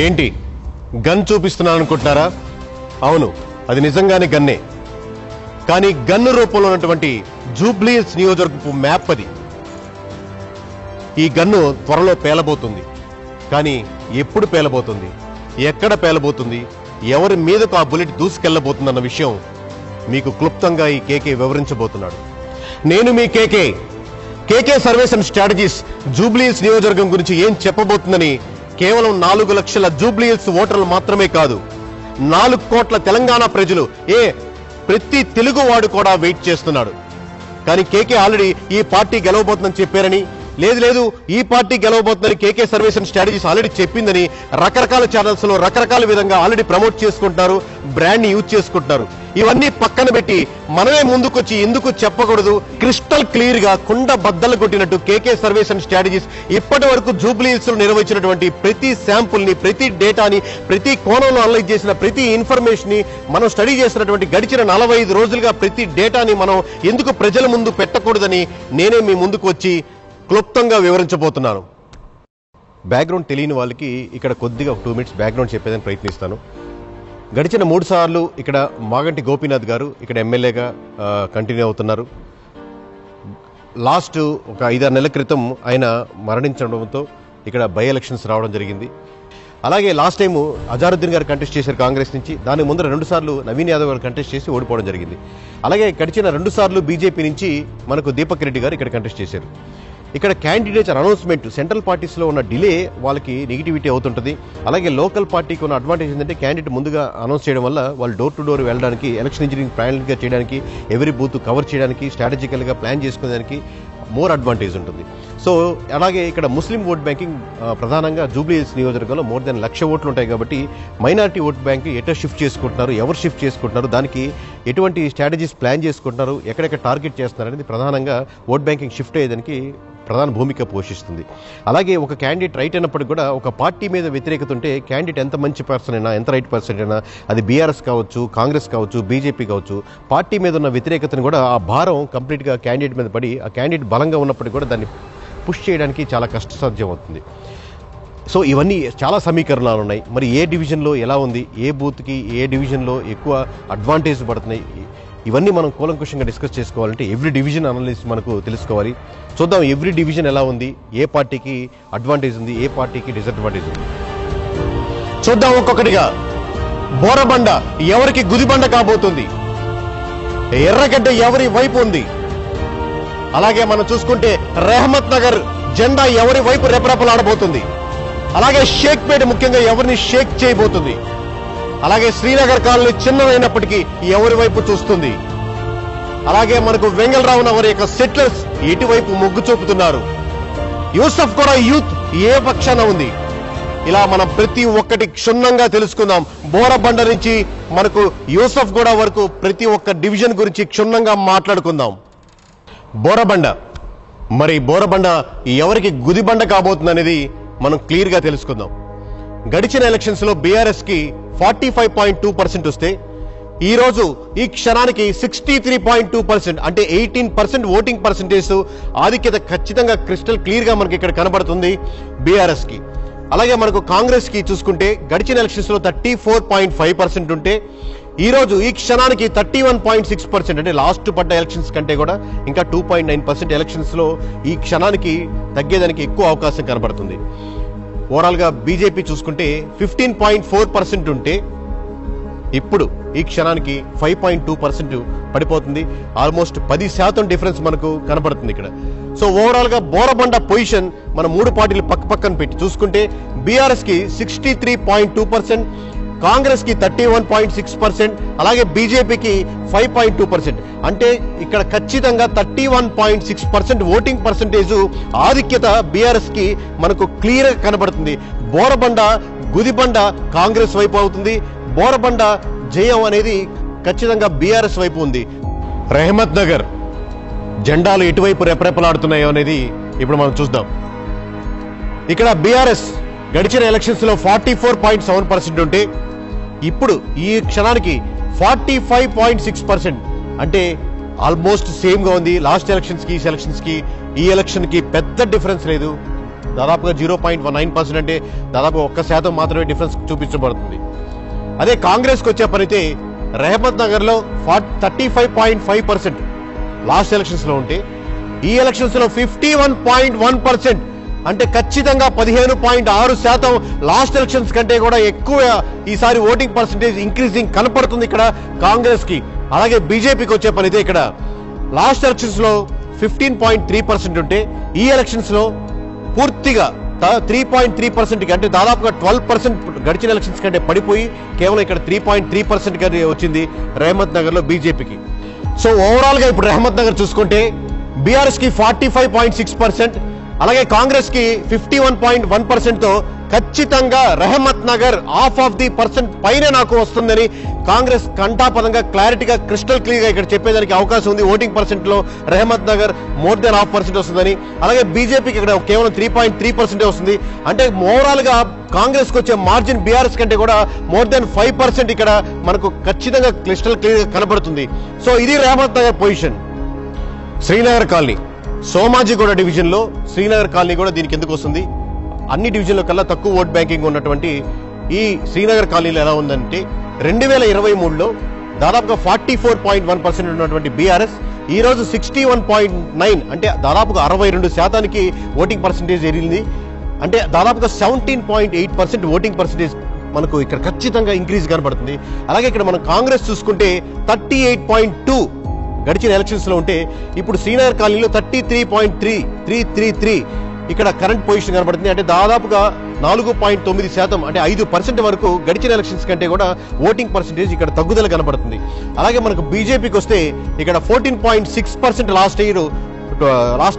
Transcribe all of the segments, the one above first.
ఏంటి గన్ చూపిస్తున్నాను అనుకుంటున్నారా? అవును, అది నిజంగానే గన్నే. కానీ గన్ను రూపంలో ఉన్నటువంటి జూబ్లీ హిల్స్ నియోజకవర్గపు మ్యాప్ అది. ఈ గన్ను త్వరలో పేలబోతుంది. కానీ ఎప్పుడు పేలబోతుంది, ఎక్కడ పేలబోతుంది, ఎవరి మీదకు ఆ బుల్లెట్ దూసుకెళ్లబోతుందన్న విషయం మీకు క్లుప్తంగా ఈ కేకే వివరించబోతున్నాడు. నేను మీ KK surveys and strategies Jubilee Hills నియోజకవర్గం గురించి ఏం చెప్పబోతుందని కేవలం 4 లక్షల జూబ్లీ హిల్స్ ఓటర్లు మాత్రమే కాదు, 4 కోట్ల తెలంగాణ ప్రజలు, ప్రతి తెలుగు వాడు కూడా వెయిట్ చేస్తున్నాడు. కానీ కేకే ఆల్రెడీ ఈ పార్టీ గెలవబోతుందని చెప్పారని, లేదు ఈ పార్టీ గెలవబోతుందని KK surveys and strategies already చెప్పిందని రకరకాల ఛానల్స్ లో రకరకాల విధంగా ఆల్రెడీ ప్రమోట్ చేసుకుంటున్నారు, బ్రాండ్ ని యూజ్ చేసుకుంటున్నారు. ఇవన్నీ పక్కన పెట్టి మనమే ముందుకొచ్చి ఎందుకు చెప్పకూడదు? క్రిస్టల్ క్లియర్ గా కుండ బద్దలు కొట్టినట్టు కేకే సర్వేస్ అండ్ స్ట్రాటజీస్ ఇప్పటి వరకు జూబ్లీ హిల్స్ లో నిర్వహించినటువంటి ప్రతి శాంపుల్ ని, ప్రతి డేటాని, ప్రతి కోణంలో అనలైజ్ చేసిన ప్రతి ఇన్ఫర్మేషన్ ని మనం స్టడీ చేసినటువంటి గడిచిన 45 రోజులుగా ప్రతి డేటాని మనం ఎందుకు ప్రజల ముందు పెట్టకూడదని నేనే మీ ముందుకు వచ్చి క్లుప్తంగా వివరించబోతున్నాను. బ్యాక్గ్రౌండ్ తెలియని వాళ్ళకి ఇక్కడ కొద్దిగా 2 మినిట్స్ బ్యాక్గ్రౌండ్ చెప్పేదని ప్రయత్నిస్తాను. గడిచిన 3 సార్లు ఇక్కడ మాగంటి గోపీనాథ్ గారు ఇక్కడ ఎమ్మెల్యేగా కంటిన్యూ అవుతున్నారు. లాస్ట్ ఒక 5-6 నెలల క్రితం ఆయన మరణించడంతో ఇక్కడ బై ఎలక్షన్స్ రావడం జరిగింది. అలాగే లాస్ట్ టైం అజారుద్దీన్ గారు కంటెస్ట్ చేశారు కాంగ్రెస్ నుంచి. దాని ముందర 2 సార్లు నవీన్ యాదవ్ గారు కంటెస్ట్ చేసి ఓడిపోవడం జరిగింది. అలాగే గడిచిన 2 సార్లు బీజేపీ నుంచి మనకు దీపక్ రెడ్డి గారు ఇక్కడ కంటెస్ట్ చేశారు. ఇక్కడ క్యాండిడేట్స్ అనౌన్స్మెంట్ సెంట్రల్ పార్టీస్లో ఉన్న డిలే వాళ్ళకి నెగిటివిటీ అవుతుంటుంది. అలాగే లోకల్ పార్టీకి ఉన్న అడ్వాంటేజ్ ఏంటంటే క్యాండిడేట్ ముందుగా అనౌన్స్ చేయడం వల్ల వాళ్ళు డోర్ టు డోర్ వెళ్ళడానికి, ఎలక్షన్ ఇంజనీరింగ్ ప్లాన్గా చేయడానికి, ఎవరీ బూత్ కవర్ చేయడానికి, స్ట్రాటజికల్గా ప్లాన్ చేసుకునేదానికి మోర్ అడ్వాంటేజ్ ఉంటుంది. సో అలాగే ఇక్కడ ముస్లిం ఓట్ బ్యాంకింగ్ ప్రధానంగా జూబ్లీ హిల్స్ నియోజకవర్గంలో మోర్ దెన్ 1,00,000 ఓట్లు ఉంటాయి. కాబట్టి మైనారిటీ ఓట్ బ్యాంక్ ఎటు షిఫ్ట్ చేసుకుంటున్నారు, ఎవరు షిఫ్ట్ చేసుకుంటున్నారు, దానికి ఎటువంటి స్ట్రాటజీస్ ప్లాన్ చేసుకుంటున్నారు, ఎక్కడెక్కడ టార్గెట్ చేస్తున్నారు అనేది ప్రధానంగా ఓట్ బ్యాంకింగ్ షిఫ్ట్ అయ్యేదానికి ప్రధాన భూమిక పోషిస్తుంది. అలాగే ఒక క్యాండిడేట్ రైట్ అయినప్పటికీ కూడా ఒక పార్టీ మీద వ్యతిరేకత ఉంటే క్యాండిడేట్ ఎంత మంచి పర్సన్ అయినా, ఎంత రైట్ పర్సన్ అయినా, అది బీఆర్ఎస్ కావచ్చు, కాంగ్రెస్ కావచ్చు, బీజేపీ కావచ్చు, పార్టీ మీద ఉన్న వ్యతిరేకతను కూడా ఆ భారం కంప్లీట్గా క్యాండిడేట్ మీద పడి ఆ క్యాండిడేట్ బలంగా ఉన్నప్పటికీ కూడా దాన్ని పుష్ చేయడానికి చాలా కష్టసాధ్యం అవుతుంది. సో ఇవన్నీ చాలా సమీకరణాలు ఉన్నాయి. మరి ఏ డివిజన్లో ఎలా ఉంది, ఏ బూత్కి ఏ డివిజన్లో ఎక్కువ అడ్వాంటేజ్ పడుతున్నాయి, ఇవన్నీ మనం కూలంకుషంగా డిస్కస్ చేసుకోవాలంటే ఎవ్రీ డివిజన్ అనలిస్ట్ మనకు తెలుసుకోవాలి. చూద్దాం ఎవ్రీ డివిజన్ ఎలా ఉంది, ఏ పార్టీకి అడ్వాంటేజ్ ఉంది, ఏ పార్టీకి డిసడ్వాంటేజ్ ఉంది. చూద్దాం ఒక్కొక్కటిగా. బోరబండ ఎవరికి గుదిబండ కాబోతుంది, ఎర్రగడ్డ ఎవరి వైపు ఉంది, అలాగే మనం చూసుకుంటే రెహమత్ నగర్ జెండా ఎవరి వైపు రెపరెపలాడబోతుంది, అలాగే షేక్పేట ముఖ్యంగా ఎవరిని షేక్ చేయబోతుంది, అలాగే శ్రీనగర్ కాలనీ చిన్నదైనప్పటికీ ఎవరి వైపు చూస్తుంది, అలాగే మనకు వెంగళరావు నగర్ యొక్క సెటిలర్స్ ఎటువైపు మొగ్గు చూపుతున్నారు, యూసఫ్ కూడా యూత్ ఏ పక్షాన ఉంది. ఇలా మనం ప్రతి ఒక్కటి క్షుణ్ణంగా తెలుసుకుందాం. బోరబండ నుంచి మనకు యూసఫ్ కూడా వరకు ప్రతి ఒక్క డివిజన్ గురించి క్షుణ్ణంగా మాట్లాడుకుందాం. బోరబండ, మరి బోరబండ ఎవరికి గుదిబండ కాబోతుంది అనేది మనం క్లియర్ గా తెలుసుకుందాం. గడిచిన ఎలక్షన్స్ లో బీఆర్ఎస్ కి 45.2% వస్తే ఈ రోజు ఈ క్షణానికి 63.2% అంటే 18% ఓటింగ్ పర్సెంటేజ్ ఆధిక్యత ఖచ్చితంగా క్రిస్టల్ క్లియర్ గా మనకి ఇక్కడ కనబడుతుంది బీఆర్ఎస్ కి. అలాగే మనకు కాంగ్రెస్ కి చూసుకుంటే గడిచిన ఎలక్షన్స్ లో 34.5% ఉంటే ఈ రోజు ఈ క్షణానికి 31.6% అంటే లాస్ట్ పడ్డ ఎలక్షన్స్ కంటే కూడా ఇంకా 2.9% ఎలక్షన్స్ లో ఈ క్షణానికి తగ్గేదానికి ఎక్కువ అవకాశం కనబడుతుంది. ఓవరాల్ గా బీజేపీ చూసుకుంటే 15.4% ఉంటే ఇప్పుడు ఈ క్షణానికి 5.2% పడిపోతుంది. ఆల్మోస్ట్ 10% డిఫరెన్స్ మనకు కనబడుతుంది ఇక్కడ. సో ఓవరాల్ గా బోరబండ పొజిషన్ మన 3 పార్టీలు పక్కన పెట్టి చూసుకుంటే బీఆర్ఎస్ కి 63.2%, కాంగ్రెస్ కి 31.6%, అలాగే బీజేపీకి 5.2%. అంటే ఇక్కడ ఖచ్చితంగా 31.6% ఓటింగ్ పర్సెంటేజ్ ఆధిక్యత బీఆర్ఎస్ కి మనకు క్లియర్ గా కనబడుతుంది. బోరబండ గుదిబండ కాంగ్రెస్ వైపు అవుతుంది. బోరబండ జయం అనేది ఖచ్చితంగా బీఆర్ఎస్ వైపు ఉంది. రెహమత్ నగర్ జెండాలు ఎటువైపు రెపరెపలాడుతున్నాయో అనేది ఇప్పుడు మనం చూద్దాం. ఇక్కడ బీఆర్ఎస్ గడిచిన ఎలక్షన్స్ లో 44.7% ఉంటే ఇప్పుడు ఈ క్షణానికి 45.6%. అంటే ఆల్మోస్ట్ సేమ్ గా ఉంది. లాస్ట్ ఎలక్షన్స్ కి ఈ ఎలక్షన్ కి పెద్ద డిఫరెన్స్ లేదు. దాదాపుగా 0.19% అంటే దాదాపు 1% మాత్రమే డిఫరెన్స్ చూపించబడుతుంది. అదే కాంగ్రెస్కి వచ్చే పనితే రెహమత్ నగర్లో 35.5% లాస్ట్ ఎలక్షన్స్లో ఉంటే ఈ ఎలక్షన్స్లో 51.1%, అంటే ఖచ్చితంగా 15.6% లాస్ట్ ఎలక్షన్స్ కంటే కూడా ఎక్కువ ఈసారి ఓటింగ్ పర్సంటేజ్ ఇంక్రీజింగ్ కనపడుతుంది ఇక్కడ కాంగ్రెస్కి. అలాగే బీజేపీకి వచ్చే పనితే ఇక్కడ లాస్ట్ ఎలక్షన్స్లో 15.3% ఉంటే ఈ ఎలక్షన్స్లో పూర్తిగా 3.3%కి, అంటే దాదాపుగా 12% గడిచిన ఎలక్షన్స్ కంటే పడిపోయి కేవలం ఇక్కడ 3.3% వచ్చింది రెహమత్ నగర్లో బీజేపీకి. సో ఓవరాల్గా ఇప్పుడు రెహమత్ నగర్ చూసుకుంటే బీఆర్ఎస్కి 45.6%, అలాగే కాంగ్రెస్కి 51.1%తో ఖచ్చితంగా రెహమత్ నగర్ %% పైన నాకు వస్తుందని కాంగ్రెస్ కంఠాపదంగా క్లారిటీగా క్రిస్టల్ క్లియర్గా ఇక్కడ చెప్పేదానికి అవకాశం ఉంది. ఓటింగ్ పర్సెంట్లో రెహమత్ నగర్ మోర్ దెన్ ½ % వస్తుందని, అలాగే బీజేపీకి ఇక్కడ కేవలం 3.3% వస్తుంది. అంటే ఓవరాల్గా కాంగ్రెస్కి వచ్చే మార్జిన్ బీఆర్ఎస్ కంటే కూడా మోర్ దెన్ 5% ఇక్కడ మనకు ఖచ్చితంగా క్రిస్టల్ క్లియర్గా కనబడుతుంది. సో ఇది రెహమత్ నగర్ పొజిషన్. శ్రీనగర్ కాలనీ, సోమాజిగూడ డివిజన్లో శ్రీనగర్ కాలనీ కూడా దీనికి ఎందుకు వస్తుంది? అన్ని డివిజన్ల కల్లా తక్కువ ఓట్ బ్యాంకింగ్ ఉన్నటువంటి ఈ శ్రీనగర్ కాలనీలో ఎలా ఉందంటే 2023లో దాదాపుగా 44.1% ఉన్నటువంటి బీఆర్ఎస్ ఈరోజు 61.9, అంటే దాదాపుగా 62% ఓటింగ్ పర్సంటేజ్ ఎరిగింది. అంటే దాదాపుగా 17.8% ఓటింగ్ పర్సంటేజ్ మనకు ఇక్కడ ఖచ్చితంగా ఇంక్రీజ్ కనబడుతుంది. అలాగే ఇక్కడ మనం కాంగ్రెస్ చూసుకుంటే 38.2 గడిచిన ఎలక్షన్స్ లో ఉంటే ఇప్పుడు శ్రీనగర్ కాలనీలో 33.333 ఇక్కడ కరెంట్ పొజిషన్ కనబడుతుంది. అంటే దాదాపుగా 4.9%, అంటే 5% వరకు గడిచిన ఎలక్షన్స్ కంటే కూడా ఓటింగ్ పర్సంటేజ్ ఇక్కడ తగ్గుదల కనబడుతుంది. అలాగే మనకు బీజేపీకి వస్తే ఇక్కడ 14.6% లాస్ట్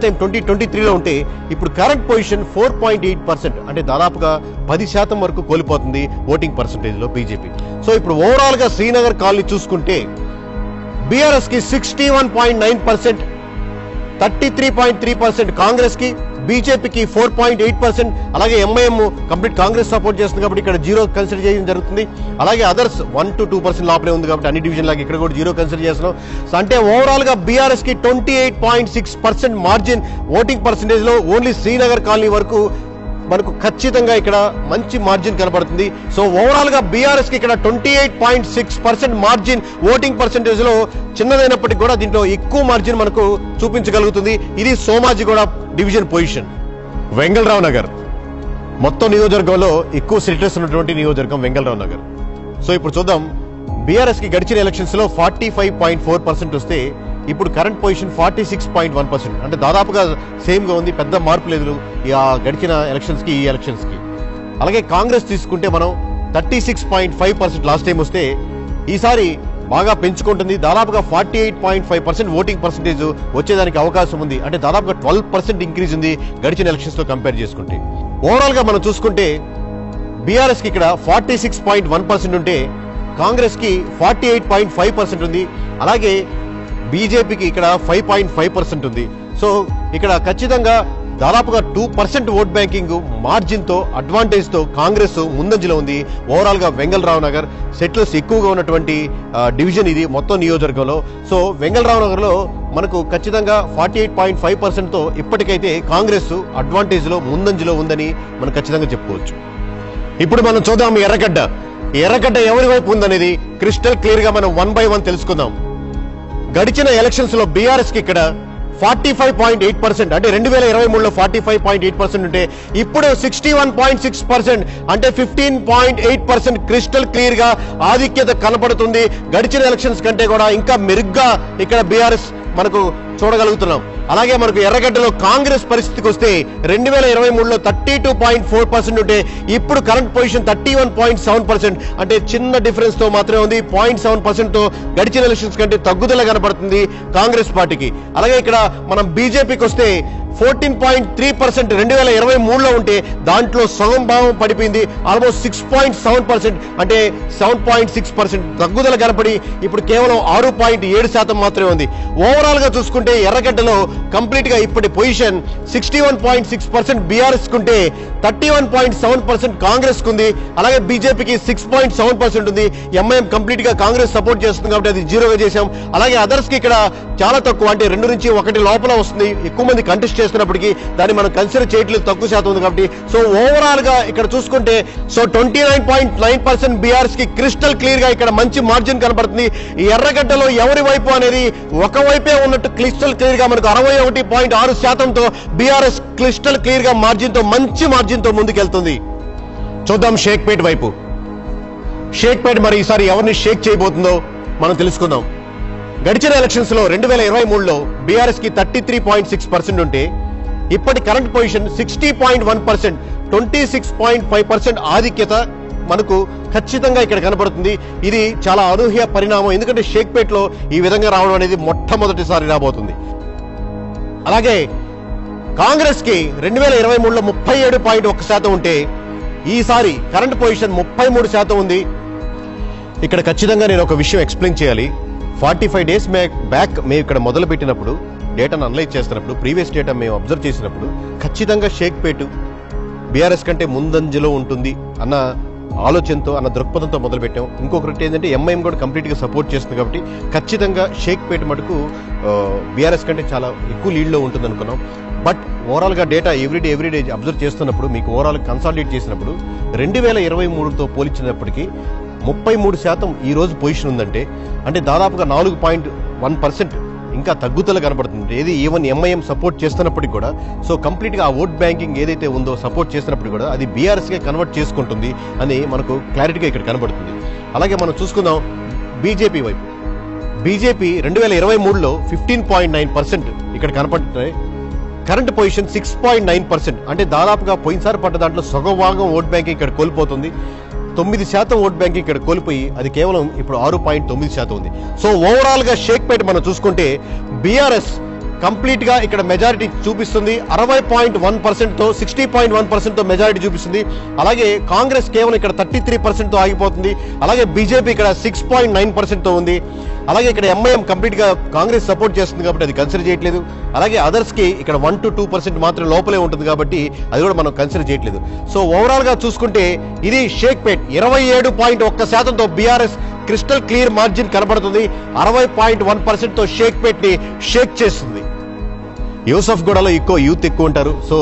టైం 2023లో ఉంటే ఇప్పుడు కరెంట్ పొజిషన్ 4.8%, అంటే దాదాపుగా 10% వరకు కోల్పోతుంది ఓటింగ్ పర్సంటేజ్ లో బీజేపీ. సో ఇప్పుడు ఓవరాల్ గా శ్రీనగర్ కాలనీ చూసుకుంటే బీఆర్ఎస్ కి 61.9%, 33.3% కాంగ్రెస్ కి, బీజేపీకి 4.8%, అలాగే ఎంఐఎం కంప్లీట్ కాంగ్రెస్ సపోర్ట్ చేస్తుంది కాబట్టి ఇక్కడ 0 కన్సిడర్ చేయడం జరుగుతుంది. అలాగే అదర్స్ 1 to 2% లోపలే ఉంది కాబట్టి అన్ని డివిజన్ లాగా ఇక్కడ కూడా 0 కన్సిడర్ చేస్తున్నాం. అంటే ఓవరాల్ గా బీఆర్ఎస్ కి 28.6% మార్జిన్ ఓటింగ్ పర్సంటేజ్ లో ఓన్లీ శ్రీనగర్ కాలనీ వరకు మనకు ఖచ్చితంగా ఇక్కడ మంచి మార్జిన్ కనబడుతుంది. సో ఓవరాల్ గా బీఆర్ఎస్ కి ఇక్కడ 28.6% మార్జిన్ ఓటింగ్ పర్సంటేజ్ లో చిన్నదైనప్పటికీ కూడా దీంట్లో ఎక్కువ మార్జిన్ మనకు చూపించగలుగుతుంది. ఇది సోమాజిగూడ డివిజన్ పొజిషన్. వెంగళరావు నగర్ మొత్తం నియోజకవర్గంలో ఎక్కువ సెటిల్స్ ఉన్నటువంటి నియోజకవర్గం వెంగళరావు నగర్. సో ఇప్పుడు చూద్దాం, బీఆర్ఎస్ కి గడిచిన ఎలక్షన్స్ లో 45.4% వస్తే ఇప్పుడు కరెంట్ పొజిషన్ 46.1%, అంటే దాదాపుగా సేమ్ గా ఉంది, పెద్ద మార్పు లేదు గడిచిన ఎలక్షన్స్ కి ఈ ఎలక్షన్స్ కి. అలాగే కాంగ్రెస్ తీసుకుంటే మనం 36.5% లాస్ట్ టైం వస్తే ఈసారి బాగా పెంచుకుంటుంది, దాదాపుగా 48.5% ఓటింగ్ పర్సంటేజ్ వచ్చేదానికి అవకాశం ఉంది. అంటే దాదాపుగా 12% ఇంక్రీజ్ ఉంది గడిచిన ఎలక్షన్స్ తో కంపేర్ చేసుకుంటే. ఓవరాల్ గా మనం చూసుకుంటే బీఆర్ఎస్ కి ఇక్కడ 46.1% ఉంటే కాంగ్రెస్ కి 48.5% ఉంది. అలాగే బీజేపీకి ఇక్కడ 5.5% ఉంది. సో ఇక్కడ ఖచ్చితంగా దాదాపుగా 2% ఓట్ బ్యాంకింగ్ మార్జిన్ తో అడ్వాంటేజ్ తో కాంగ్రెస్ ముందంజలో ఉంది. ఓవరాల్ గా వెంగళరావు నగర్ సెటిల్స్ ఎక్కువగా ఉన్నటువంటి డివిజన్ ఇది మొత్తం నియోజకవర్గంలో. సో వెంగళరావు నగర్ లో మనకు ఖచ్చితంగా 48.5% తో ఇప్పటికైతే కాంగ్రెస్ అడ్వాంటేజ్ లో ముందంజలో ఉందని మనం ఖచ్చితంగా చెప్పుకోవచ్చు. ఇప్పుడు మనం చూద్దాం ఎర్రగడ్డ. ఎర్రగడ్డ ఎవరి వైపు ఉందనేది క్రిస్టల్ క్లియర్ గా మనం 1 by 1 తెలుసుకుందాం. గడిచిన ఎలక్షన్స్ లో బీఆర్ఎస్ కి ఇక్కడ 45.8%, అంటే 2023లో 45.8% ఉంటే ఇప్పుడు 61.6%, అంటే 15.8% క్రిస్టల్ క్లియర్ గా ఆధిక్యత కనపడుతుంది. గడిచిన ఎలక్షన్స్ కంటే కూడా ఇంకా మెరుగ్గా ఇక్కడ బీఆర్ఎస్ మనకు చూడగలుగుతున్నాం. అలాగే మనకు ఎర్రగడ్డలో కాంగ్రెస్ పరిస్థితికి వస్తే 2023లో 32.4% ఉంటే ఇప్పుడు కరెంట్ పొజిషన్ 31.7%, అంటే చిన్న డిఫరెన్స్ తో మాత్రమే ఉంది. 0.7% తో గడిచిన ఎలక్షన్స్ కంటే తగ్గుదల కనబడుతుంది కాంగ్రెస్ పార్టీకి. అలాగే ఇక్కడ మనం బీజేపీకి వస్తే 14.3% 2023లో ఉంటే దాంట్లో సగం భాగం పడిపోయింది, ఆల్మోస్ట్ 6.7%, అంటే 7.6% తగ్గుదల కనపడి ఇప్పుడు కేవలం 6.7% మాత్రమే ఉంది. ఓవరాల్ గా చూసుకుంటే ఎర్రగడ్డలో కంప్లీట్ గా ఇప్పటి పొజిషన్ 61.6% బీఆర్ఎస్ కుంటే 31.7% కాంగ్రెస్ కుంది. అలాగే బీజేపీకి 6.7% ఉంది. ఎంఐఎం కంప్లీట్ గా కాంగ్రెస్ సపోర్ట్ చేస్తుంది కాబట్టి అది 0గా చేశాం. అలాగే అదర్స్ కి ఇక్కడ చాలా తక్కువ, అంటే 2 నుంచి 1 లోపల వస్తుంది. ఎక్కువ మంది కంటెస్ట్ చేస్తున్నప్పటికీ దాన్ని మనం కన్సిడర్ చేయట్లేదు, తక్కువ శాతం ఉంది కాబట్టి. సో ఓవరాల్ గా ఇక్కడ చూసుకుంటే సో 29.9% బీఆర్ఎస్ కి క్రిస్టల్ క్లియర్ గా ఇక్కడ మంచి మార్జిన్ కనబడుతుంది. ఈ ఎర్రగడ్డలో ఎవరి వైపు అనేది ఒకవైపే ఉన్నట్టు క్రిస్టల్ క్లియర్ గా మనకు 61.6%తో బీఆర్ఎస్ క్రిస్టల్ క్లియర్ గా మార్జిన్ తో మంచి మార్జిన్ తో ముందుకెళ్తుంది. చూద్దాం షేక్పేట్ వైపు. షేక్పేట్ మరి ఈసారి ఎవరిని షేక్ చేయబోతుందో మనం తెలుసుకుందాం. గడిచిన ఎలక్షన్స్ లో 2023లో బీఆర్ఎస్ కి 33.6% ఉంటే ఇప్పటి కరెంట్ పొజిషన్ 60.1%, 26.5% ఆధిక్యత మనకు ఖచ్చితంగా ఇక్కడ కనబడుతుంది. ఇది చాలా అనూహ్య పరిణామం, ఎందుకంటే షేక్పేట్ లో ఈ విధంగా రావడం అనేది మొట్టమొదటిసారి రాబోతుంది. అలాగే కాంగ్రెస్ కి 2023లో 37.1% ఉంటే ఈసారి కరెంట్ పొజిషన్ 33% ఉంది. ఇక్కడ ఖచ్చితంగా నేను ఒక విషయం ఎక్స్ప్లెయిన్ చేయాలి. 45 డేస్ బ్యాక్ మేము ఇక్కడ మొదలు పెట్టినప్పుడు డేటాను అనలైజ్ చేస్తున్నప్పుడు, ప్రీవియస్ డేటా మేము అబ్జర్వ్ చేసినప్పుడు ఖచ్చితంగా షేక్పేట్ బీఆర్ఎస్ కంటే ముందంజలో ఉంటుంది అన్న ఆలోచనతో, అన్న దృక్పథంతో మొదలుపెట్టాం. ఇంకొకటి ఏంటంటే ఎంఐఎం కూడా కంప్లీట్గా సపోర్ట్ చేస్తుంది కాబట్టి ఖచ్చితంగా షేక్పేట్ మటుకు బీఆర్ఎస్ కంటే చాలా ఎక్కువ లీడ్లో ఉంటుంది అనుకున్నాం. బట్ ఓవరాల్గా డేటా ఎవ్రీడే అబ్జర్వ్ చేస్తున్నప్పుడు, మీకు ఓవరాల్ కన్సాలిడేట్ చేసినప్పుడు 2023తో పోల్చినప్పటికీ 33% ఈ రోజు పొజిషన్ ఉందంటే, అంటే దాదాపుగా 4.1% ఇంకా తగ్గుదల కనబడుతుంది. ఏది ఈవెన్ ఎంఐఎం సపోర్ట్ చేస్తున్నప్పటికీ కూడా. సో కంప్లీట్గా ఆ ఓట్ బ్యాంకింగ్ ఏదైతే ఉందో సపోర్ట్ చేస్తున్నప్పటికీ కూడా అది బీఆర్ఎస్గా కన్వర్ట్ చేసుకుంటుంది అని మనకు క్లారిటీగా ఇక్కడ కనబడుతుంది. అలాగే మనం చూసుకుందాం బీజేపీ వైపు. బీజేపీ 2023లో 15.9% ఇక్కడ కనపడుతున్నాయి. కరెంట్ పొజిషన్ 6.9%, అంటే దాదాపుగా పోయినసారి పడ్డ దాంట్లో సగం భాగం ఓట్ బ్యాంకింగ్ ఇక్కడ కోల్పోతుంది. 9% ఓట్ బ్యాంకింగ్ ఇక్కడ కోల్పోయి అది కేవలం ఇప్పుడు 6.9% ఉంది. సో ఓవరాల్ గా షేక్పేట్ మనం చూసుకుంటే బీఆర్ఎస్ కంప్లీట్ గా ఇక్కడ మెజారిటీ చూపిస్తుంది. 60.1%తో 60.1%తో మెజారిటీ చూపిస్తుంది. అలాగే కాంగ్రెస్ కేవలం ఇక్కడ 33%తో ఆగిపోతుంది. అలాగే బీజేపీ ఇక్కడ 6.9%తో ఉంది. అలాగే ఇక్కడ ఎంఐఎం కంప్లీట్ గా కాంగ్రెస్ సపోర్ట్ చేస్తుంది కాబట్టి అది కన్సిడర్ చేయట్లేదు. అలాగే అదర్స్ కి ఇక్కడ 1 to 2% మాత్రం లోపలే ఉంటుంది కాబట్టి అది కూడా మనం కన్సిడర్ చేయట్లేదు. సో ఓవరాల్ గా చూసుకుంటే ఇది షేక్పేట్ 27.1%తో బీఆర్ఎస్ క్రిస్టల్ క్లియర్ మార్జిన్ కనబడుతుంది. 60.1%తో షేక్పేట్ ని షేక్ చేస్తుంది. యూసఫ్గూడలో యూత్ ఎక్కువ ఉంటారు. సో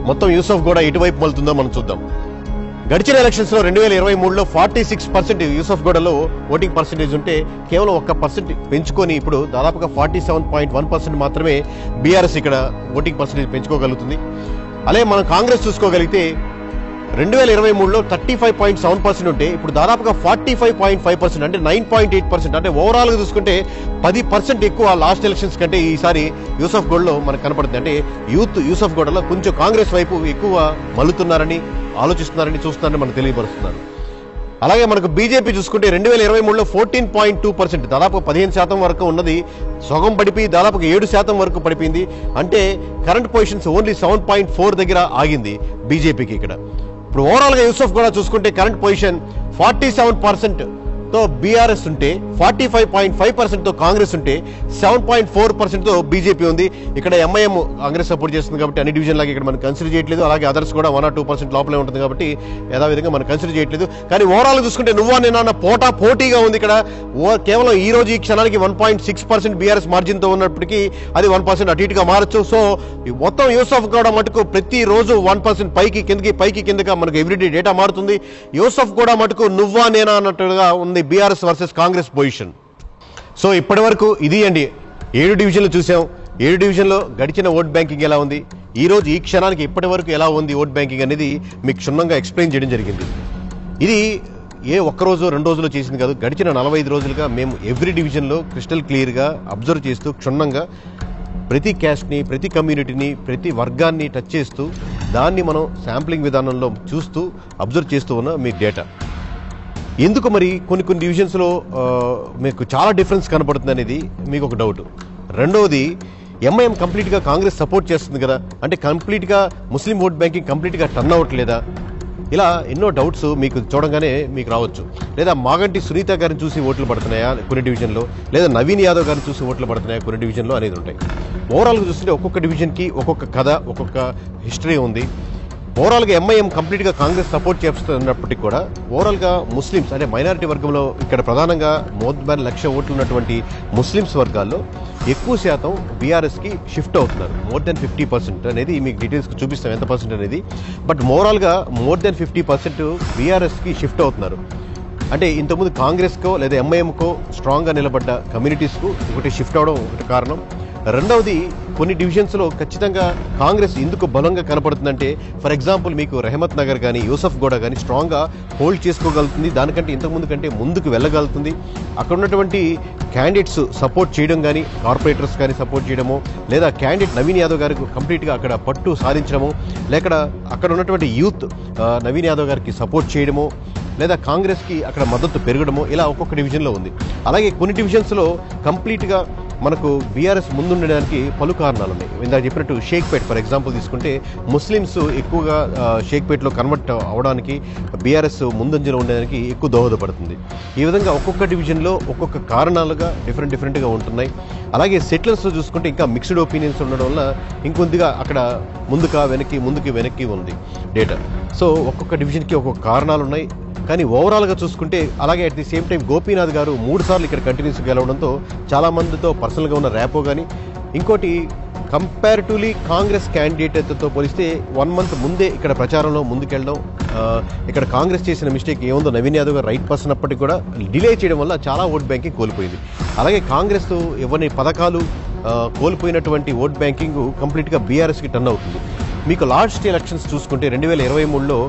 మొత్తం యూసఫ్గూడ ఎటువైపు మలుతుందో మనం చూద్దాం. గడిచిన ఎలక్షన్స్ లో 2023లో 46% యూసఫ్గూడలో ఓటింగ్ పర్సెంటేజ్ ఉంటే కేవలం 1% పెంచుకొని ఇప్పుడు దాదాపుగా 47.1% మాత్రమే బీఆర్ఎస్ ఇక్కడ ఓటింగ్ పర్సెంటేజ్ పెంచుకోగలుగుతుంది. అలాగే మనం కాంగ్రెస్ చూసుకోగలిగితే 2023లో 35.7% ఉంటే ఇప్పుడు దాదాపుగా 45.5%, అంటే 9.8%, అంటే ఓవరాల్ గా చూసుకుంటే 10% ఎక్కువ లాస్ట్ ఎలక్షన్స్ కంటే ఈసారి యూసఫ్గూడలో మనకు కనపడుతుంది. అంటే యూసఫ్గూడలో కొంచెం కాంగ్రెస్ వైపు ఎక్కువ మల్లుతున్నారని, ఆలోచిస్తున్నారని, చూస్తున్నారని మనకు తెలియపరుస్తున్నారు. అలాగే మనకు బీజేపీ చూసుకుంటే 2023లో 14.2%, దాదాపు 15% వరకు ఉన్నది సగం పడిపోయి దాదాపుగా 7% వరకు పడిపోయింది. అంటే కరెంట్ పొజిషన్స్ ఓన్లీ 7.4 దగ్గర ఆగింది బీజేపీకి ఇక్కడ. ఇప్పుడు ఓవరాల్ గా యూసఫ్గూడ చూసుకుంటే కరెంట్ పొజిషన్ 47%తో బీఆర్ఎస్ ఉంటే 45.5%తో కాంగ్రెస్ ఉంటే 7.4%తో బీజేపీ ఉంది. ఇక్కడ ఎంఐఎం కాంగ్రెస్ సపోర్ట్ చేస్తుంది కాబట్టి అన్ని డివిజన్ లాగా ఇక్కడ మనం కన్సిడర్ చేయట్లేదు. అలాగే అదర్స్ కూడా 1 or 2% లోపలే ఉంటుంది కాబట్టి యథావిధంగా మనం కన్సిడర్ చేయట్లేదు. కానీ ఓవరాల్ చూసుకుంటే నువ్వా నేనా పోటీగా ఉంది ఇక్కడ. కేవలం ఈ రోజు ఈ క్షణానికి 1.6% బీఆర్ఎస్ మార్జిన్ తో ఉన్నప్పటికీ అది 1% అటు ఇటుగా మారచ్చు. సో మొత్తం యూసఫ్గూడ మటుకు ప్రతి రోజు 1% పైకి కిందగా మనకు ఎవ్రీడే డేటా మారుతుంది. యూసఫ్గూడ మటుకు నువ్వా నేనా అన్నట్టుగా ఉంది BRS versus Congress position. So ఇప్పటి వరకు ఇది అండి 7 డివిజన్లు చూసాం. 7 డివిజన్లో గడిచిన ఓట్ బ్యాంకింగ్ ఎలా ఉంది, ఈ రోజు ఈ క్షణానికి ఇప్పటి వరకు ఎలా ఉంది ఓట్ బ్యాంకింగ్ అనేది మీకు క్షుణ్ణంగా ఎక్స్ప్లెయిన్ చేయడం జరిగింది. ఇది ఒక్కరోజు 2 రోజుల్లో చేసింది కాదు. గడిచిన 45 రోజులుగా మేము ఎవ్రీ డివిజన్లో క్రిస్టల్ క్లియర్గా అబ్జర్వ్ చేస్తూ క్షుణ్ణంగా ప్రతి క్యాస్ట్ని, ప్రతి కమ్యూనిటీని, ప్రతి వర్గాన్ని టచ్ చేస్తూ దాన్ని మనం శాంప్లింగ్ విధానంలో చూస్తూ అబ్జర్వ్ చేస్తూ ఉన్న మీ డేటా. ఎందుకు మరి కొన్ని డివిజన్స్లో మీకు చాలా డిఫరెన్స్ కనపడుతుంది అనేది మీకు ఒక డౌట్. రెండవది ఎంఐఎం కంప్లీట్గా కాంగ్రెస్ సపోర్ట్ చేస్తుంది కదా, అంటే కంప్లీట్గా ముస్లిం ఓట్ బ్యాంకింగ్ కంప్లీట్గా టర్న్ అవ్వట్లేదా? ఇలా ఎన్నో డౌట్స్ మీకు చూడంగానే మీకు రావచ్చు. లేదా మాగంటి సునీత గారిని చూసి ఓట్లు పడుతున్నాయా కొన్ని డివిజన్లో, లేదా నవీన్ యాదవ్ గారిని చూసి ఓట్లు పడుతున్నాయా కొన్ని డివిజన్లో అనేది ఉంటాయి. ఓవరాల్గా చూస్తుంటే ఒక్కొక్క డివిజన్కి ఒక్కొక్క కథ, ఒక్కొక్క హిస్టరీ ఉంది. ఓవరాల్గా ఎంఐఎం కంప్లీట్గా కాంగ్రెస్ సపోర్ట్ చేస్తున్నప్పటికీ కూడా ఓవరాల్గా ముస్లిమ్స్ అంటే మైనారిటీ వర్గంలో ఇక్కడ ప్రధానంగా మోర్ దాన్ 1,00,000 ఓట్లు ఉన్నటువంటి ముస్లిమ్స్ వర్గాల్లో ఎక్కువ శాతం బీఆర్ఎస్కి షిఫ్ట్ అవుతున్నారు. మోర్ దెన్ 50% అనేది మీకు డీటెయిల్స్కి చూపిస్తాం ఎంత పర్సెంట్ అనేది. బట్ ఓవరాల్గా మోర్ దెన్ 50% బీఆర్ఎస్కి షిఫ్ట్ అవుతున్నారు. అంటే ఇంతకుముందు కాంగ్రెస్కో లేదా ఎంఐఎంకో స్ట్రాంగ్గా నిలబడ్డ కమ్యూనిటీస్కు ఒకటి షిఫ్ట్ అవడం ఒకటి కారణం. రెండవది కొన్ని డివిజన్స్లో ఖచ్చితంగా కాంగ్రెస్ ఎందుకు బలంగా కనపడుతుందంటే ఫర్ ఎగ్జాంపుల్ మీకు రెహమత్ నగర్ కానీ యూసఫ్ గూడ కానీ స్ట్రాంగ్గా హోల్డ్ చేసుకోగలుగుతుంది. దానికంటే ఇంతకుముందు కంటే ముందుకు వెళ్ళగలుగుతుంది. అక్కడ ఉన్నటువంటి క్యాండిడేట్స్ సపోర్ట్ చేయడం కానీ కార్పొరేటర్స్ కానీ సపోర్ట్ చేయడమో లేదా క్యాండిడేట్ నవీన్ యాదవ్ గారికి కంప్లీట్గా అక్కడ పట్టు సాధించడమో లేక అక్కడ ఉన్నటువంటి యూత్ నవీన్ యాదవ్ గారికి సపోర్ట్ చేయడమో లేదా కాంగ్రెస్కి అక్కడ మద్దతు పెరగడమో ఇలా ఒక్కొక్క డివిజన్లో ఉంది. అలాగే కొన్ని డివిజన్స్లో కంప్లీట్గా మనకు బీఆర్ఎస్ ముందుండడానికి పలు కారణాలు ఉన్నాయి. ఇందాక చెప్పినట్టు షేక్పేట్ ఫర్ ఎగ్జాంపుల్ తీసుకుంటే ముస్లిమ్స్ ఎక్కువగా షేక్పేట్లో కన్వర్ట్ అవడానికి బీఆర్ఎస్ ముందంజలో ఉండడానికి ఎక్కువ దోహదపడుతుంది. ఈ విధంగా ఒక్కొక్క డివిజన్లో ఒక్కొక్క కారణాలుగా డిఫరెంట్గా ఉంటున్నాయి. అలాగే సెటిలర్స్ చూసుకుంటే ఇంకా మిక్స్డ్ ఒపీనియన్స్ ఉండడం వల్ల ఇంకొద్దిగా అక్కడ ముందుకి వెనక్కి ఉంది డేటా. సో ఒక్కొక్క డివిజన్కి ఒక్కొక్క కారణాలు ఉన్నాయి. కానీ ఓవరాల్గా చూసుకుంటే అలాగే at the same time Gopinath గారు 3 సార్లు ఇక్కడ కంటిన్యూస్గా గెలవడంతో చాలామందితో పర్సనల్గా ఉన్న ర్యాపో కానీ ఇంకోటి కంపారిటివ్లీ కాంగ్రెస్ క్యాండిడేట్తో పోలిస్తే 1 మంత్ ముందే ఇక్కడ ప్రచారంలో ముందుకెళ్ళడం. ఇక్కడ కాంగ్రెస్ చేసిన మిస్టేక్ ఏముందో నవీన్ యాదవ్ గారు రైట్ పర్సన్ అప్పటికి కూడా డిలే చేయడం వల్ల చాలా ఓట్ బ్యాంకింగ్ కోల్పోయింది. అలాగే కాంగ్రెస్ ఇవ్వని పథకాలు కోల్పోయినటువంటి ఓట్ బ్యాంకింగ్ కంప్లీట్గా బీఆర్ఎస్కి టర్న్ అవుతుంది. మీకు లాస్ట్ ఎలక్షన్స్ చూసుకుంటే 2023లో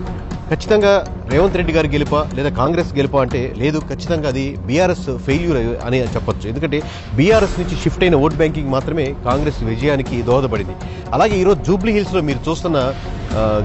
ఖచ్చితంగా రేవంత్ రెడ్డి గారు గెలుపా లేదా కాంగ్రెస్ గెలుపా అంటే లేదు, ఖచ్చితంగా అది బీఆర్ఎస్ ఫెయిల్యూర్ అని చెప్పొచ్చు. ఎందుకంటే బీఆర్ఎస్ నుంచి షిఫ్ట్ అయిన ఓట్ బ్యాంకింగ్ మాత్రమే కాంగ్రెస్ విజయానికి దోహదపడింది. అలాగే ఈరోజు జూబ్లీ హిల్స్లో మీరు చూస్తున్న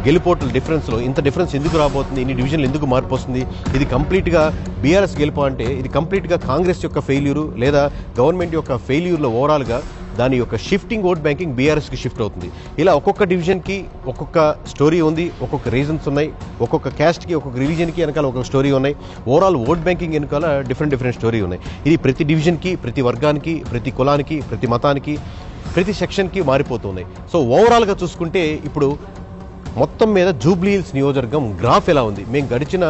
గెలుపోట్ల డిఫరెన్స్లో ఇంత డిఫరెన్స్ ఎందుకు రాబోతుంది, ఇన్ని డివిజన్లు ఎందుకు మార్పు వస్తుంది, ఇది కంప్లీట్గా బీఆర్ఎస్ గెలుపా అంటే ఇది కంప్లీట్గా కాంగ్రెస్ యొక్క ఫెయిల్యూరు లేదా గవర్నమెంట్ యొక్క ఫెయిల్యూర్లో ఓవరాల్గా దాని యొక్క షిఫ్టింగ్ ఓట్ బ్యాంకింగ్ బీఆర్ఎస్కి షిఫ్ట్ అవుతుంది. ఇలా ఒక్కొక్క డివిజన్కి ఒక్కొక్క స్టోరీ ఉంది, ఒక్కొక్క రీజన్స్ ఉన్నాయి. ఒక్కొక్క క్యాస్ట్కి ఒక్కొక్క రిలీజన్కి వెనకాల ఒక్కొక్క స్టోరీ ఉన్నాయి. ఓవరాల్ ఓట్ బ్యాంకింగ్ వెనకాల డిఫరెంట్ స్టోరీ ఉన్నాయి. ఇది ప్రతి డివిజన్కి, ప్రతి వర్గానికి, ప్రతి కులానికి, ప్రతి మతానికి, ప్రతి సెక్షన్కి మారిపోతున్నాయి. సో ఓవరాల్గా చూసుకుంటే ఇప్పుడు మొత్తం మీద జూబ్లీ హిల్స్ నియోజకవర్గం గ్రాఫ్ ఎలా ఉంది, మేము గడిచిన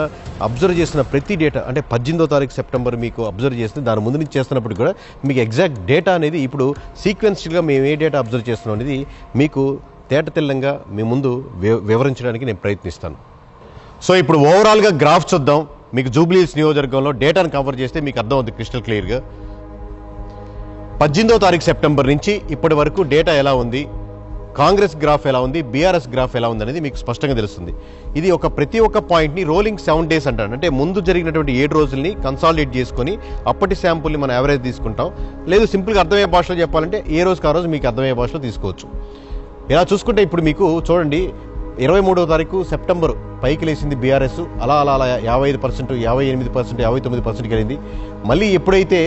అబ్జర్వ్ చేసిన ప్రతి డేటా అంటే 18వ తారీఖు సెప్టెంబర్ మీకు అబ్జర్వ్ చేస్తే దాని ముందు నుంచి చేస్తున్నప్పుడు కూడా మీకు ఎగ్జాక్ట్ డేటా అనేది ఇప్పుడు సీక్వెన్షియల్గా మేము ఏ డేటా అబ్జర్వ్ చేస్తున్నాం అనేది మీకు తేటతెల్లంగా మీ ముందు వివరించడానికి నేను ప్రయత్నిస్తాను. సో ఇప్పుడు ఓవరాల్గా గ్రాఫ్ చూద్దాం. మీకు జూబ్లీ హిల్స్ నియోజకవర్గంలో డేటాను కవర్ చేస్తే మీకు అర్థం అవుతుంది క్రిస్టల్ క్లియర్గా. 18వ తారీఖు సెప్టెంబర్ నుంచి ఇప్పటి వరకు డేటా ఎలా ఉంది, కాంగ్రెస్ గ్రాఫ్ ఎలా ఉంది, బీఆర్ఎస్ గ్రాఫ్ ఎలా ఉంది అనేది మీకు స్పష్టంగా తెలుస్తుంది. ఇది ప్రతి ఒక్క పాయింట్ని రోలింగ్ 7 days అంటారు. అంటే ముందు జరిగినటువంటి 7 రోజుల్ని కన్సాలిడేట్ చేసుకొని అప్పటి శాంపుల్ని మనం యావరేజ్ తీసుకుంటాం. లేదు సింపుల్గా అర్థమయ్యే భాషలో చెప్పాలంటే ఏ రోజుకి ఆ రోజు మీకు అర్థమయ్యే భాషలో తీసుకోవచ్చు. ఇలా చూసుకుంటే ఇప్పుడు మీకు చూడండి 23వ తారీఖు సెప్టెంబర్ పైకి లేచింది బీఆర్ఎస్, అలా 55%, 58%, 59% వెళ్ళింది. మళ్ళీ ఎప్పుడైతే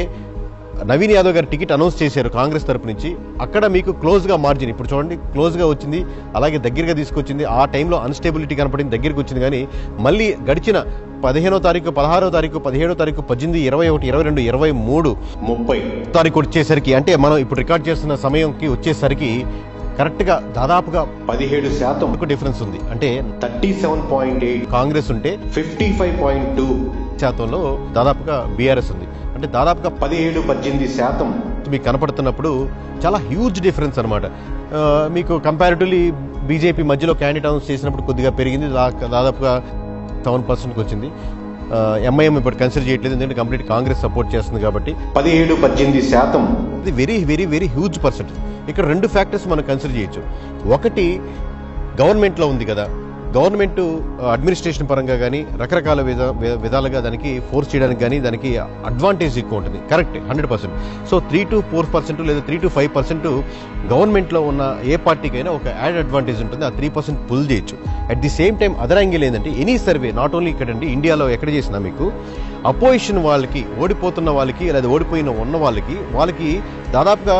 నవీన్ యాదవ్ గారు టికెట్ అనౌన్స్ చేశారు కాంగ్రెస్ తరపు నుంచి, అక్కడ మీకు క్లోజ్గా మార్జిన్ ఇప్పుడు చూడండి క్లోజ్గా వచ్చింది, అలాగే దగ్గరగా తీసుకొచ్చింది. ఆ టైంలో అన్స్టేబిలిటీ కనపడింది, దగ్గరికి వచ్చింది. కానీ మళ్ళీ గడిచిన 15వ తారీఖు, 16వ తారీఖు, 17వ తారీఖు, 18, 21, 22, 23, 30 తారీఖు వచ్చేసరికి అంటే మనం ఇప్పుడు రికార్డ్ చేస్తున్న సమయంకి వచ్చేసరికి కరెక్ట్గా దాదాపుగా 17% డిఫరెన్స్ ఉంది. అంటే 37.8 కాంగ్రెస్ ఉంటే 55.2% దాదాపుగా బీఆర్ఎస్ ఉంది. అంటే దాదాపుగా 17-18% మీకు కనపడుతున్నప్పుడు చాలా హ్యూజ్ డిఫరెన్స్ అనమాట. మీకు కంపారిటివ్లీ బీజేపీ మధ్యలో క్యాండిడేట్ అనౌన్స్ చేసినప్పుడు కొద్దిగా పెరిగింది, దాదాపుగా 7%కి వచ్చింది. ఎంఐఎం ఇప్పుడు కన్సిడర్ చేయట్లేదు, ఎందుకంటే కంప్లీట్ కాంగ్రెస్ సపోర్ట్ చేస్తుంది కాబట్టి 17-18% ఇది వెరీ హ్యూజ్ పర్సెంటేజ్. ఇక్కడ 2 ఫ్యాక్టర్స్ మనం కన్సిడర్ చేయొచ్చు. ఒకటి గవర్నమెంట్లో ఉంది కదా, గవర్నమెంట్ అడ్మినిస్ట్రేషన్ పరంగా కానీ రకరకాల విధాలుగా దానికి ఫోర్స్ చేయడానికి కానీ దానికి అడ్వాంటేజ్ ఎక్కువ ఉంటుంది. కరెక్ట్ 100%. సో 3-4% లేదా 3-5% గవర్నమెంట్లో ఉన్న ఏ పార్టీకైనా ఒక యాడ్ అడ్వాంటేజ్ ఉంటుంది. ఆ 3% పుల్ చేయొచ్చు. At the same time other angle ఏంటంటే ఎనీ సర్వే నాట్ ఓన్లీ ఇక్కడండి, ఇండియాలో ఎక్కడ చేసినా మీకు అపోజిషన్ వాళ్ళకి, ఓడిపోతున్న వాళ్ళకి లేదా ఓడిపోయిన ఉన్న వాళ్ళకి దాదాపుగా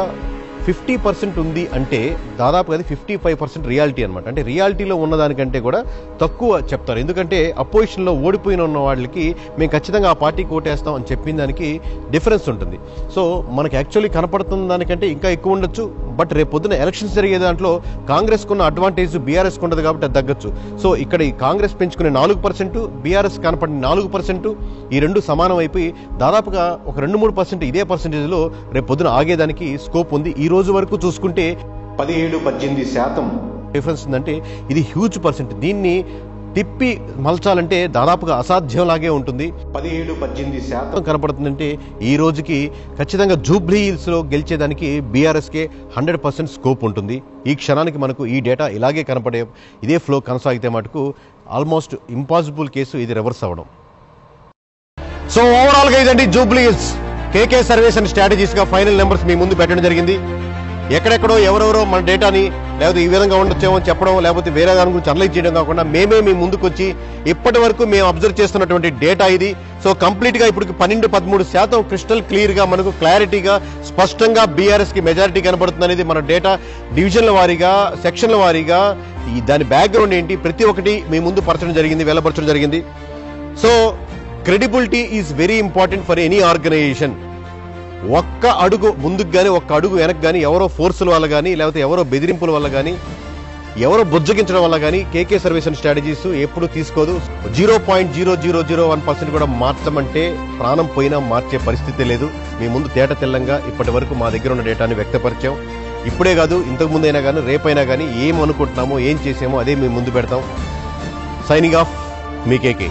50% ఉంది అంటే దాదాపు అది 55% రియాలిటీ అనమాట. అంటే రియాలిటీలో ఉన్నదానికంటే కూడా తక్కువ చెప్తారు. ఎందుకంటే అపోజిషన్లో ఓడిపోయిన ఉన్న వాళ్ళకి మేము ఖచ్చితంగా ఆ పార్టీకి ఓటేస్తాం అని చెప్పిన దానికి డిఫరెన్స్ ఉంటుంది. సో మనకి యాక్చువల్లీ కనపడుతున్న దానికంటే ఇంకా ఎక్కువ ఉండొచ్చు. బట్ రేపు పొద్దున ఎలక్షన్స్ జరిగే దాంట్లో కాంగ్రెస్కు ఉన్న అడ్వాంటేజ్ బీఆర్ఎస్కి ఉండదు కాబట్టి అది తగ్గచ్చు. సో ఇక్కడ ఈ కాంగ్రెస్ పెంచుకునే 4%, బీఆర్ఎస్ కనపడిన 4%, ఈ రెండు సమానం అయిపోయి దాదాపుగా ఒక 2-3% ఇదే పర్సెంటేజ్లో రేపు పొద్దున ఆగేదానికి స్కోప్ ఉంది. ఈ రోజు వరకు చూసుకుంటే 17-18% డిఫరెన్స్ ఉందంటే ఇది హ్యూజ్ పర్సెంట్. దీన్ని తిప్పి మలచాలంటే దాదాపుగా అసాధ్యంలాగే ఉంటుంది. 17-18% కనపడుతుందంటే ఈ రోజుకి ఖచ్చితంగా జూబ్లీ హిల్స్లో గెలిచేదానికి బీఆర్ఎస్కే 100% స్కోప్ ఉంటుంది. ఈ క్షణానికి మనకు ఈ డేటా ఇలాగే కనపడే ఇదే ఫ్లో కొనసాగితే మటుకు ఆల్మోస్ట్ ఇంపాసిబుల్ కేసు ఇది రివర్స్ అవ్వడం. సో ఓవరాల్గా ఇదండి Jubilee Hills KK surveys and స్ట్రాటజీస్గా ఫైనల్ నెంబర్స్ మీ ముందు పెట్టడం జరిగింది. ఎక్కడెక్కడో ఎవరెవరో మన డేటాని లేకపోతే ఈ విధంగా ఉండొచ్చేమో చెప్పడం, లేకపోతే వేరే దాని గురించి అనలైజ్ చేయడం కాకుండా మేమే మీ ముందుకు వచ్చి ఇప్పటి వరకు మేము అబ్జర్వ్ చేస్తున్నటువంటి డేటా ఇది. సో కంప్లీట్గా ఇప్పుడు 12-13% క్రిస్టల్ క్లియర్గా మనకు క్లారిటీగా స్పష్టంగా బీఆర్ఎస్కి మెజారిటీ కనబడుతుంది అనేది మన డేటా డివిజన్ల వారీగా, సెక్షన్ల వారీగా దాని బ్యాక్గ్రౌండ్ ఏంటి ప్రతి ఒక్కటి మీ ముందు పరచడం జరిగింది, వెల్లపరచడం జరిగింది. So credibility is very important for any organisation. ఒక్క అడుగు ముందుకు కానీ ఒక్క అడుగు వెనక్కి కానీ ఎవరో ఫోర్సుల వల్ల కానీ లేకపోతే ఎవరో బెదిరింపుల వల్ల కానీ ఎవరో బుజ్జగించడం వల్ల కానీ కేకే సర్వీస్ అండ్ స్ట్రాటజీస్ ఎప్పుడు తీసుకోదు. 0.0001% కూడా మార్చమంటే ప్రాణం పోయినా మార్చే పరిస్థితి లేదు. మీ ముందు తేట తెల్లంగా ఇప్పటి వరకు మా దగ్గర ఉన్న డేటాని వ్యక్తపరిచాం. ఇప్పుడే కాదు ఇంతకు ముందైనా కానీ రేపైనా కానీ ఏం అనుకుంటున్నామో ఏం చేసామో అదే మీ ముందు పెడతాం. సైనింగ్ ఆఫ్ మీ కేకే.